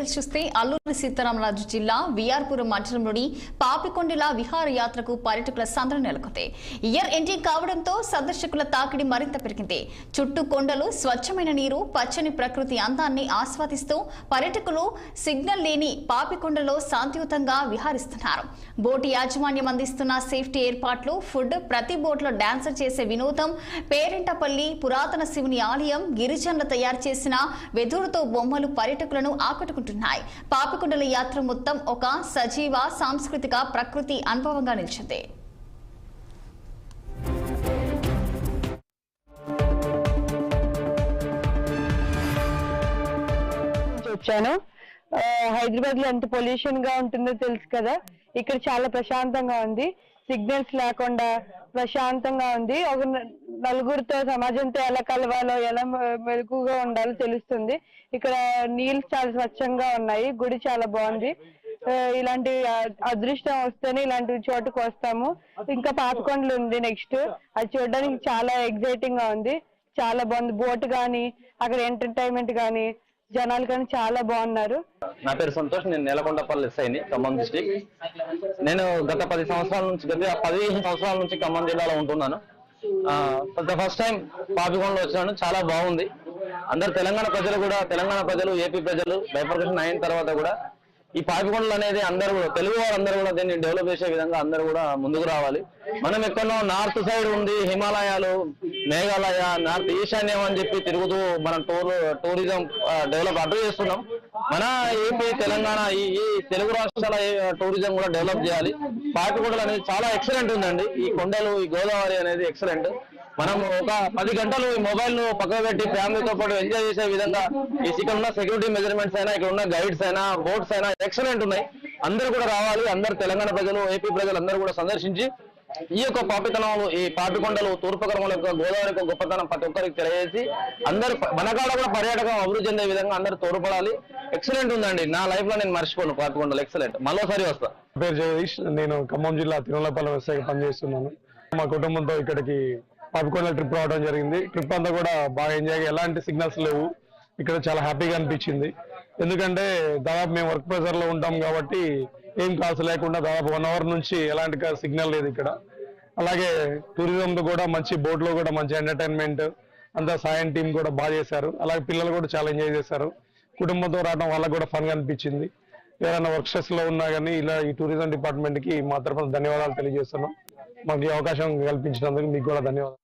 Details చూస్తే అల్లూరి సీతారామరాజు జిల్లా విఆర్పురం మండలంలోని పాపికొండల విహారయాత్రకు పర్యాటకుల సందడి నెలకొంది. ఇయర్ ఎండింగ్ కావడంతో సందర్శకుల తాకిడి మరింత పెరిగింది. చుట్టూ కొండలు, స్వచ్ఛమైన నీరు, పచ్చని ప్రకృతి అందాన్ని ఆస్వాదిస్తూ పర్యాటకులు సిగ్నల్ లేని పాపికొండలో శాంతియుతంగా విహరిస్తున్నారు. బోటు యాజమాన్యం అందిస్తున్న సేఫ్టీ ఏర్పాట్లు, ఫుడ్, ప్రతి బోట్లో డాన్సర్ చేసే వినోదం, పేరెంటపల్లి పురాతన శివుని ఆలయం, గిరిజనులు తయారు చేసిన వెదురుతో బొమ్మలు పర్యాటకులను ఆకట్టుకుంటున్నాయి. పాపికొండల యాత్ర మొత్తం ఒక సజీవ సాంస్కృతిక ప్రకృతి అనుభవంగా నిలిచింది. వచ్చాను. హైదరాబాద్ లో ఎంత పొల్యూషన్ గా ఉంటుందో తెలుసు కదా, ఇక్కడ చాలా ప్రశాంతంగా ఉంది. సిగ్నల్స్ లేకుండా ప్రశాంతంగా ఉంది. ఒక నలుగురితో, సమాజంతో ఎలా కలవాలో, ఎలా మెరుగుగా ఉండాలో తెలుస్తుంది. ఇక్కడ నీళ్ళు చాలా స్వచ్ఛంగా ఉన్నాయి. గుడి చాలా బాగుంది. ఇలాంటి అదృష్టం వస్తేనే ఇలాంటి చోటుకు వస్తాము. ఇంకా పాపికొండలు ఉంది నెక్స్ట్, అది చూడడానికి చాలా ఎగ్జైటింగ్ గా ఉంది. చాలా బాగుంది. బోట్ గానీ, అక్కడ ఎంటర్టైన్మెంట్ గానీ, జనాలు కానీ చాలా బాగున్నారు. నా పేరు సంతోష్. నేను నేలకొండపల్లి ఎస్ఐని, ఖమ్మం డిస్ట్రిక్ట్. నేను గత 15 సంవత్సరాల నుంచి ఖమ్మం జిల్లాలో ఉంటున్నాను. ఫస్ట్ టైం పాపికొండలో వచ్చాను. చాలా బాగుంది. అందరు తెలంగాణ ప్రజలు, ఏపీ ప్రజలు బైఫర్కేషన్ అయిన తర్వాత కూడా ఈ పాపికొండలు అనేది అందరూ తెలుగు వారందరూ కూడా దీన్ని డెవలప్ చేసే విధంగా అందరూ కూడా ముందుకు రావాలి. మనం ఎక్కడో నార్త్ సైడ్ ఉంది, హిమాలయాలు, మేఘాలయ, నార్త్ ఈశాన్యం అని చెప్పి తిరుగుతూ మనం టూరిజం డెవలప్ అడ్డు చేస్తున్నాం. మన ఏపీ, తెలంగాణ ఈ తెలుగు రాష్ట్రాల టూరిజం కూడా డెవలప్ చేయాలి. పాపికొండలు అనేది చాలా ఎక్సలెంట్ ఉందండి. ఈ కొండలు, ఈ గోదావరి అనేది ఎక్సలెంట్. మనం ఒక 10 గంటలు ఈ మొబైల్ ను పక్కన పెట్టి ఫ్యామిలీతో పాటు ఎంజాయ్ చేసే విధంగా ఇక్కడ ఉన్న సెక్యూరిటీ మెజర్మెంట్స్ అయినా, ఇక్కడ ఉన్న గైడ్స్ అయినా, బోట్స్ అయినా ఎక్సలెంట్ ఉన్నాయి. అందరూ కూడా రావాలి. అందరు తెలంగాణ ప్రజలు, ఏపీ ప్రజలు అందరూ కూడా సందర్శించి ఈ యొక్క పాపితనం, ఈ పాపికొండలు, తూర్పు కనుమల యొక్క గోదావరి యొక్క గొప్పతనం ప్రతి ఒక్కరికి తెలియజేసి అందరూ మనకాడ కూడా పర్యాటకం అభివృద్ధి చెందే విధంగా అందరూ తోడ్పడాలి. ఎక్సలెంట్ ఉందండి. నా లైఫ్ లో నేను మర్చిపోను పాపికొండలు. ఎక్సలెంట్. మరోసారి వస్తా. పేరు జగదీష్. నేను ఖమ్మం జిల్లా తిరుమలపల్లి ఎస్ఐగా పనిచేస్తున్నాను. మా కుటుంబంతో ఇక్కడికి పాపికొండ ట్రిప్ రావడం జరిగింది. ట్రిప్ అంతా కూడా బాగా ఎంజాయ్, ఎలాంటి సిగ్నల్స్ లేవు. ఇక్కడ చాలా హ్యాపీగా అనిపించింది. ఎందుకంటే దాదాపు మేము వర్క్ ప్రెజర్ లో ఉంటాం కాబట్టి ఏం కాల్స్ లేకుండా దాదాపు 1 అవర్ నుంచి ఎలాంటి సిగ్నల్ లేదు ఇక్కడ. అలాగే టూరిజం కూడా మంచి, బోట్ లో కూడా మంచి ఎంటర్టైన్మెంట్ అంతా సాయం టీం కూడా బాగా చేశారు. అలాగే పిల్లలు కూడా చాలా ఎంజాయ్ చేశారు. కుటుంబంతో రావడం వాళ్ళకు కూడా ఫన్ గా అనిపించింది. ఎవరైనా వర్క్ స్ట్రెస్ లో ఉన్నా కానీ ఇలా ఈ టూరిజం డిపార్ట్మెంట్ కి మా తరఫున ధన్యవాదాలు తెలియజేస్తున్నాం. మాకు ఈ అవకాశం కల్పించినందుకు మీకు కూడా ధన్యవాదాలు.